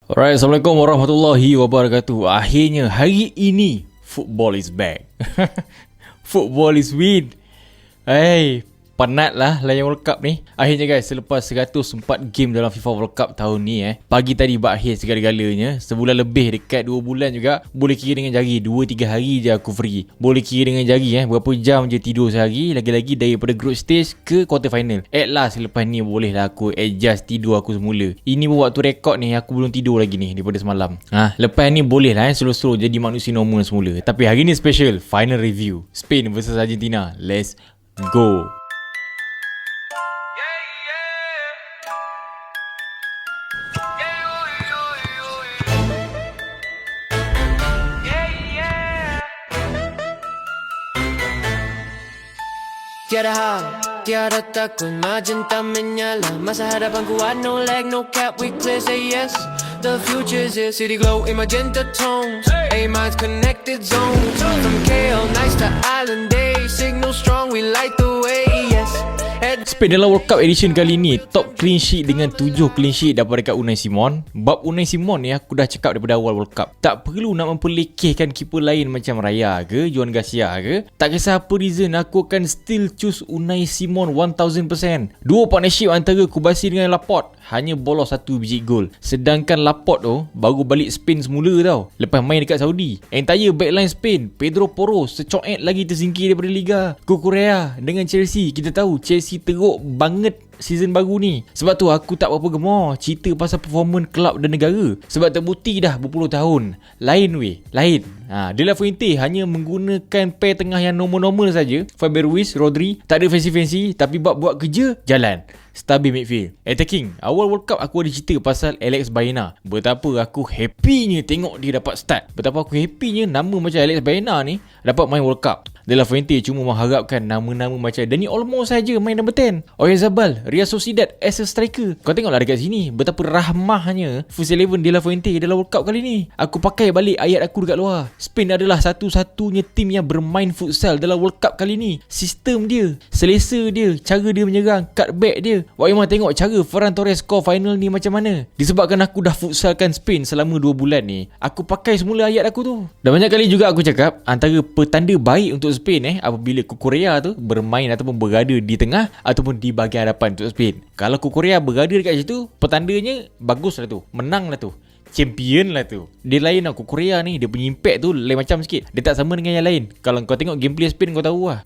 Alright, Assalamualaikum warahmatullahi wabarakatuh. Akhirnya hari ini football is back. Football is win. Hey, penat lah layan World Cup ni. Akhirnya guys, selepas 104 game dalam FIFA World Cup tahun ni pagi tadi berakhir segala-galanya. Sebulan lebih, dekat 2 bulan juga. Boleh kira dengan jari 2-3 hari je aku free. Boleh kira dengan jari berapa jam je tidur sehari. Lagi-lagi daripada group stage ke quarter final. At last lepas ni boleh lah aku adjust tidur aku semula. Ini pun waktu rekod ni aku belum tidur lagi ni daripada semalam. Lepas ni boleh lah slow-slow jadi manusia normal semula. Tapi hari ni special, final review Spain versus Argentina. Let's go. Tiada hal, tiada takut, magenta menyala. Masa hadapanku I no lag, no cap, we clear, say yes. The future's here, city glow in magenta tones. A-minds connected zones. From KL nights to island days, signal strong, we light the way, yes. Spain dalam World Cup edition kali ni top clean sheet dengan 7 clean sheet dapat dekat Unai Simon. Bab Unai Simon ni aku dah cakap daripada awal World Cup. Tak perlu nak memperlekehkan keeper lain macam Raya ke, Joan Garcia ke. Tak kisah apa reason, aku akan still choose Unai Simon 1000%. Dua partnership antara Kubasi dengan Laporte hanya bolos 1 biji gol. Sedangkan Laporte tu baru balik Spain semula tau, lepas main dekat Saudi. Entire backline Spain, Pedro Porro secoet lagi tersingkir daripada Liga. Kukurea dengan Chelsea, kita tahu Chelsea teruk banget season baru ni. Sebab tu aku tak berapa gemar cerita pasal performance kelab dan negara. Sebab terbukti dah berpuluh tahun lain weh, lain. De La Fuente hanya menggunakan pair tengah yang normal-normal saja. Fabian Ruiz, Rodri, tak ada fancy-fancy, tapi buat kerja jalan. Stabil midfield. Attacking, awal World Cup aku ada cerita pasal Alex Baena. Betapa aku happynya tengok dia dapat start. Betapa aku happynya nama macam Alex Baena ni dapat main World Cup. De La Fuente cuma mengharapkan nama-nama macam Dani Olmo saja main number 10. Oyarzabal, Real Sociedad as a striker. Kau tengoklah dekat sini betapa rahmahnya First 11 De La Fuente dalam World Cup kali ni. Aku pakai balik ayat aku dekat luar. Spain adalah satu-satunya tim yang bermain futsal dalam World Cup kali ni. Sistem dia, selesa dia, cara dia menyerang, cutback dia. Wak Imam tengok cara Ferran Torres score final ni macam mana. Disebabkan aku dah futsalkan Spain selama 2 bulan ni, aku pakai semula ayat aku tu. Dan banyak kali juga aku cakap antara petanda baik untuk Spain apabila Kukurea tu bermain ataupun berada di tengah ataupun di bahagian hadapan untuk Spain. Kalau Kukurea berada dekat situ, petandanya bagus lah tu, menang lah tu, champion lah tu. Dia lain lah Kukurea ni, dia punya impact tu lain macam sikit. Dia tak sama dengan yang lain. Kalau kau tengok gameplay Spain kau tahu lah.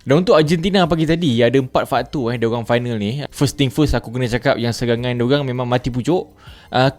Dan untuk Argentina pagi tadi ada 4 faktor diorang final ni. First thing first, aku kena cakap yang serangan diorang memang mati pucuk.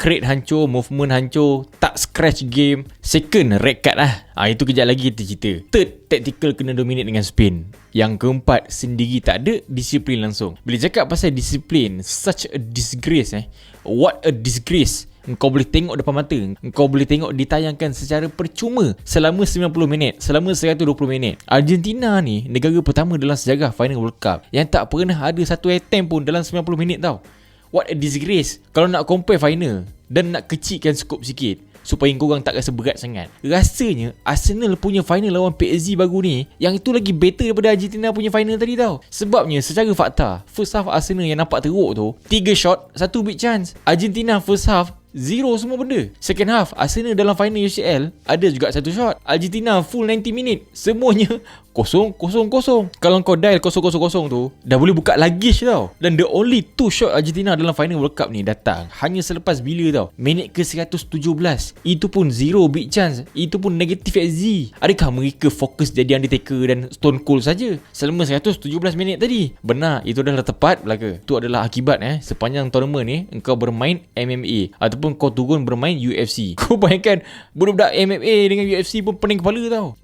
Create hancur, movement hancur, tak scratch game. Second, red card lah. Itu kejap lagi kita cerita. Third, tactical kena dominate dengan Spain. Yang keempat, sendiri tak ada disiplin langsung. Bila cakap pasal disiplin, such a disgrace what a disgrace. Engkau boleh tengok depan mata, engkau boleh tengok ditayangkan secara percuma selama 90 minit, selama 120 minit. Argentina ni negara pertama dalam sejarah final World Cup yang tak pernah ada satu attempt pun dalam 90 minit tau. What a disgrace. Kalau nak compare final dan nak kecilkan skop sikit supaya korang tak rasa berat sangat, rasanya Arsenal punya final lawan PSG baru ni yang itu lagi better daripada Argentina punya final tadi tau. Sebabnya secara fakta, first half Arsenal yang nampak teruk tu 3 shot, 1 big chance. Argentina first half zero semua benda. Second half Arsenal dalam final UCL ada juga 1 shot. Argentina full 90 minit semuanya 0-0-0. Kalau kau dial 0-0-0 tu dah boleh buka luggage tau. Dan the only 2 shot Argentina dalam final World Cup ni datang hanya selepas bila tau, minit ke 117. Itu pun zero big chance, itu pun negative XG. Adakah mereka fokus jadi Undertaker dan Stone Cold saja selama 117 minit tadi? Benar, itu adalah tepat belaka. Itu adalah akibat sepanjang tournament ni engkau bermain MMA ataupun kau turun bermain UFC. Kau bayangkan budak-budak MMA dengan UFC pun pening kepala tau.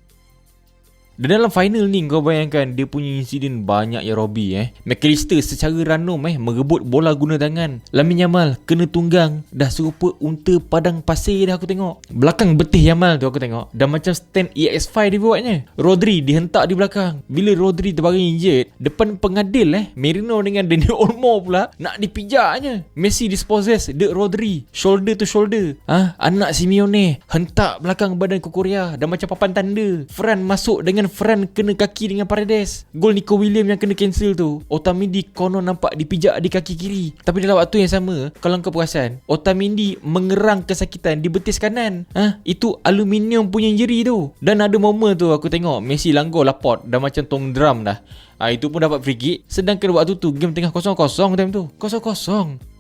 Dan dalam final ni kau bayangkan dia punya insiden banyak ya Robbie McAllister secara random merebut bola guna tangan. Lamine Yamal kena tunggang, dah serupa unta padang pasir dah aku tengok. Belakang betih Yamal tu aku tengok dah macam stand EX5 dia buatnya. Rodri dihentak di belakang. Bila Rodri terbaring injured, depan pengadil Merino dengan Dani Olmo pula nak dipijaknya. Messi dispossess the Rodri shoulder to shoulder. Anak Simeone hentak belakang badan Kukurea dah macam papan tanda. Ferran masuk dengan Ferran kena kaki dengan Paredes. Gol Nico Williams yang kena cancel tu, Otamendi konon nampak dipijak di kaki kiri. Tapi dalam waktu yang sama, kalau kau perasan, Otamendi mengerang kesakitan di betis kanan. Itu aluminium punya injury tu. Dan ada momen tu aku tengok Messi langgar Laporte dah macam tong drum dah. Itu pun dapat free kick. Sedangkan waktu tu game tengah 0-0 time tu. 0-0.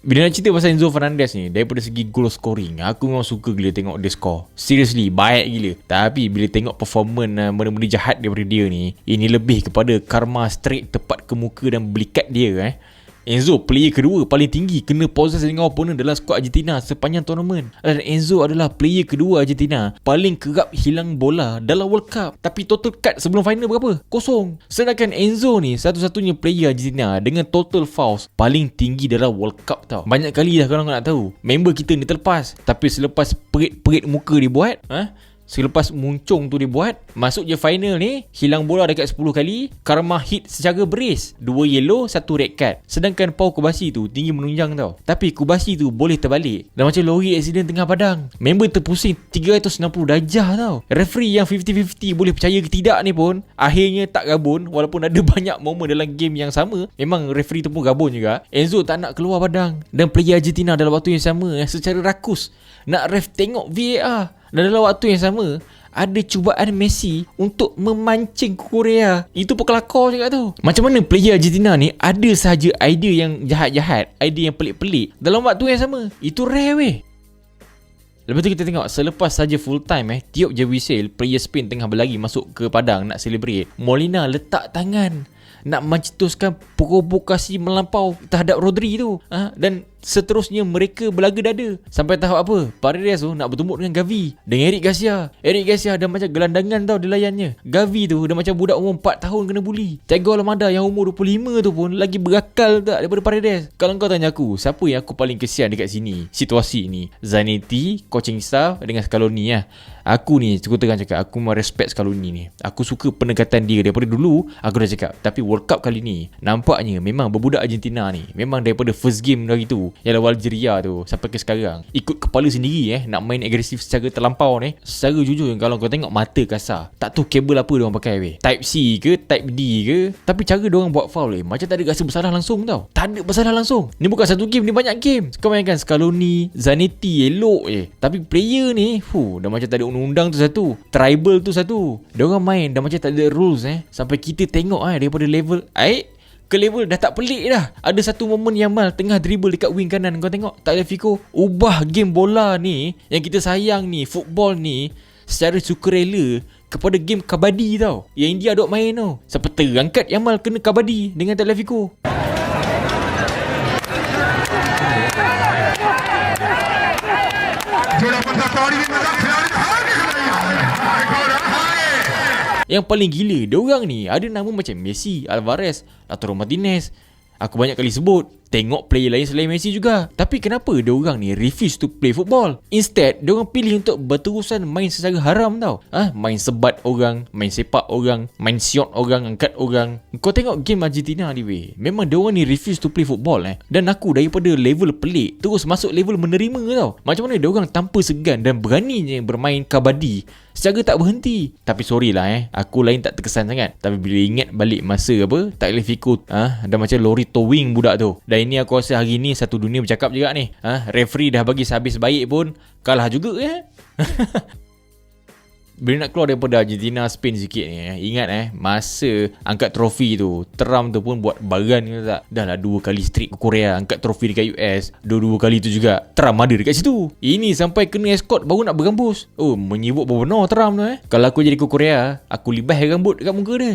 Bila nak cerita pasal Enzo Fernandez ni, daripada segi goal scoring, aku memang suka gila tengok dia score. Seriously, baik gila. Tapi bila tengok performance benda-benda jahat daripada dia ni, ini lebih kepada karma straight tepat ke muka dan belikat dia. Enzo player kedua paling tinggi kena possess dengan opponent dalam skuad Argentina sepanjang tournament. Dan Enzo adalah player kedua Argentina paling kerap hilang bola dalam World Cup. Tapi total cut sebelum final berapa? 0. Sedangkan Enzo ni satu-satunya player Argentina dengan total fouls paling tinggi dalam World Cup tau. Banyak kali dah kalau nak tahu, member kita ni terlepas. Tapi selepas perit-perit muka dibuat, selepas muncung tu dibuat, masuk je final ni, hilang bola dekat 10 kali, karma hit secara brace, 2 yellow, 1 red card. Sedangkan Pau Kubasi tu tinggi menunjang tau. Tapi Kubasi tu boleh terbalik. Dan macam lori accident tengah padang, member terpusing 360 darjah tau. Referee yang 50-50 boleh percaya ke tidak ni pun akhirnya tak gabun. Walaupun ada banyak momen dalam game yang sama, memang referee tu pun gabun juga. Enzo tak nak keluar padang. Dan player Argentina dalam waktu yang sama secara rakus nak ref tengok VAR. Dan dalam waktu yang sama, ada cubaan Messi untuk memancing Korea. Itu pun kelakar juga tu. Macam mana player Argentina ni ada sahaja idea yang jahat-jahat, idea yang pelik-pelik dalam waktu yang sama. Itu rare weh. Lepas tu kita tengok, selepas saja full time tiup je whistle, player Spain tengah berlari masuk ke padang nak celebrate. Molina letak tangan nak mencetuskan provokasi melampau terhadap Rodri tu. Dan seterusnya mereka berlaga dada sampai tahap apa? Paredes tu nak bertumbuk dengan Gavi, dengan Eric Garcia. Eric Garcia dah macam gelandangan tau dia layannya. Gavi tu dah macam budak umur 4 tahun kena bully. Thiago Almada yang umur 25 tu pun lagi berakal tak daripada Paredes. Kalau kau tanya aku, siapa yang aku paling kesian dekat sini, situasi ni? Zanetti, coaching staff dengan Scaloni lah. Aku ni aku terang cakap, aku memang respect Scaloni ni. Aku suka pendekatan dia daripada dulu. Aku dah cakap, tapi World Cup kali ni nampaknya memang berbudak Argentina ni memang daripada first game lagi tu yang lawan Algeria tu sampai ke sekarang ikut kepala sendiri nak main agresif secara terlampau ni. Secara jujur kalau kau tengok mata kasar, tak tahu kabel apa diorang pakai weh. Type C ke Type D ke, tapi cara diorang buat foul macam tak ada rasa bersalah langsung tau. Tak ada bersalah langsung. Ni bukan satu game, ni banyak game. Kau bayangkan Scaloni, Zanetti elok tapi player ni dah macam tak ada undang-undang tu satu, tribal tu satu. Diorang main dah macam tak ada rules sampai kita tengok daripada level ke level dah tak pelik dah. Ada satu momen Yamal tengah dribble dekat wing kanan, kau tengok Tagliafico ubah game bola ni yang kita sayang ni, football ni, secara sukarela kepada game kabadi tau, yang India duk main tau. Sampai terangkat Yamal kena kabadi dengan Tagliafico. Yang paling gila, diorang ni ada nama macam Messi, Alvarez, Lautaro Martinez. Aku banyak kali sebut, tengok player lain selain Messi juga. Tapi kenapa diorang ni refuse to play football? Instead, diorang pilih untuk berterusan main secara haram tau. Main sebat orang, main sepak orang, main siot orang, angkat orang. Kau tengok game Argentina ni weh, memang diorang ni refuse to play football Dan aku daripada level pelik terus masuk level menerima tau. Macam mana diorang tanpa segan dan beraninya bermain kabadi secara tak berhenti. Tapi sorry lah aku lain tak terkesan sangat. Tapi bila ingat balik masa Tagliafico dah macam lori towing budak tu. Dan ini aku rasa hari ni satu dunia bercakap juga ni. Referee dah bagi sehabis baik pun kalah juga Bila nak keluar daripada Argentina Spain sikit ni ingat masa angkat trofi tu, Trump tu pun buat baran ke tak. Dah lah 2 kali streak ke Korea angkat trofi dekat US. Dua-dua kali tu juga Trump ada dekat situ. Ini sampai kena escort baru nak bergambus. Menyibuk benar Trump tu Kalau aku jadi ke Korea, aku libas rambut dekat muka dia.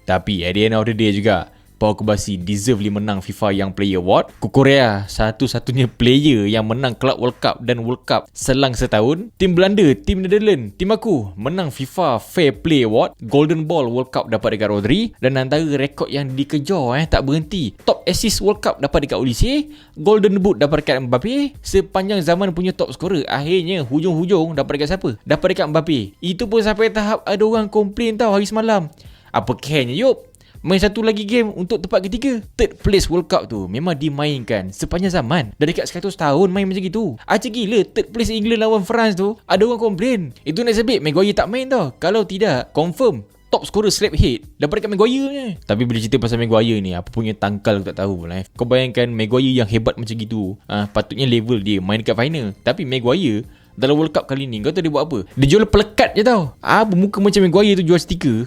Tapi at the end of the day juga, Pau Kubasi deservely menang FIFA Young Player Award. Korea satu-satunya player yang menang Club World Cup dan World Cup selang setahun. Tim Belanda, tim Netherlands, tim aku menang FIFA Fair Play Award. Golden Ball World Cup dapat dekat Rodri. Dan antara rekod yang dikejar tak berhenti, Top Assist World Cup dapat dekat Olise. Golden Boot dapat dekat Mbappe. Sepanjang zaman punya top scorer, akhirnya hujung-hujung dapat dekat siapa? Dapat dekat Mbappe. Itu pun sampai tahap ada orang komplain tau hari semalam. Apa kehnya Yop? main satu lagi game untuk tempat ketiga. Third place World Cup tu memang dimainkan sepanjang zaman. Dah dekat 100 tahun main macam gitu. Acik gila third place England lawan France tu. Ada orang komplain, itu nasib baik Maguire tak main tau. Kalau tidak, confirm top scorer slap head daripada kat Maguire punya. Tapi bila cerita pasal Maguire ni, apa punya tangkal aku tak tahu pula. Kau bayangkan Maguire yang hebat macam gitu, patutnya level dia main dekat final. Tapi Maguire dalam World Cup kali ni, kau tahu dia buat apa? Dia jual pelekat je tau. Muka macam Maguire tu jual stiker.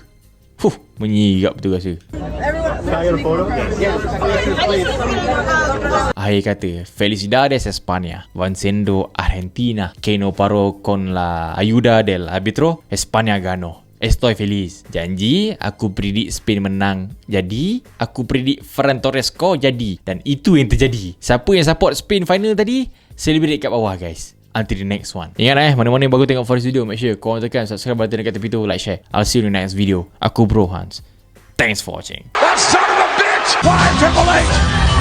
Menyirap betul rasa. Akhir kata, Felicidades España, venciendo Argentina, que no paró con la ayuda del árbitro, España ganó. Estoy feliz. Janji aku predict Spain menang. Jadi aku predict Ferran Torres score jadi. Dan itu yang terjadi. Siapa yang support Spain final tadi, celebrate kat bawah guys. Until the next one. Ingat mana-mana yang baru tengok Forest video, make sure korang tekan subscribe button dekat tepi tu, like, share. I'll see you in the next video. Aku Bro Hans. Thanks for watching. That son of a bitch! Why, Triple H?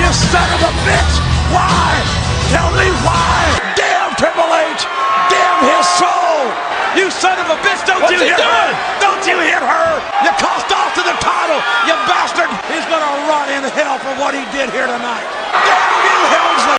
You son of a bitch! Why? Tell me why! Damn Triple H! Damn his soul! You son of a bitch! Don't you hit her! Don't you hit her! You cost off to the title, you bastard! He's gonna rot in hell for what he did here tonight.